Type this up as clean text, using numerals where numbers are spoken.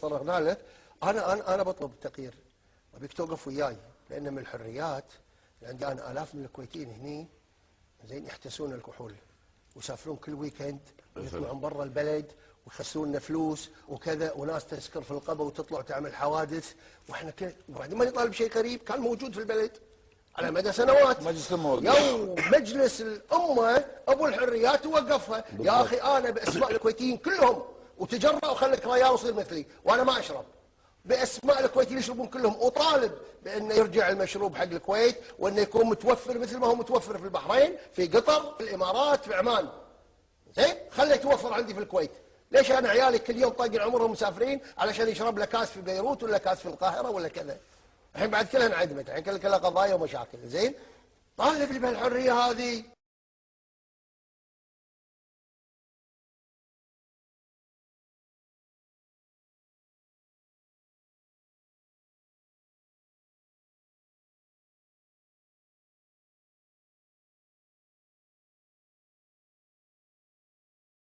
طرقنا لك. انا بطلب التقرير، ابيك توقف وياي، لان من الحريات عندي انا الاف من الكويتيين هني زين يحتسون الكحول ويسافرون كل ويكند ويطلعون برا البلد ويخسرون لنا فلوس وكذا، وناس تسكر في القبه وتطلع تعمل حوادث، واحنا وبعدين ما نطالب شيء قريب كان موجود في البلد على مدى سنوات. مجلس الامه يوم مجلس الامه ابو الحريات وقفها. يا اخي انا باسماء الكويتيين كلهم، وتجرأ وخليك ريال وصير مثلي وانا ما اشرب، باسماء الكويتيين يشربون كلهم، اطالب بانه يرجع المشروب حق الكويت، وانه يكون متوفر مثل ما هو متوفر في البحرين، في قطر، في الامارات، في عمان. زين؟ خليه يتوفر عندي في الكويت. ليش انا عيالي كل يوم طاقين عمرهم مسافرين علشان يشرب له كاس في بيروت ولا كاس في القاهره ولا كذا؟ الحين بعد كلها انعدمت، الحين كلها قضايا ومشاكل. زين؟ طالب لي بالحريه هذه.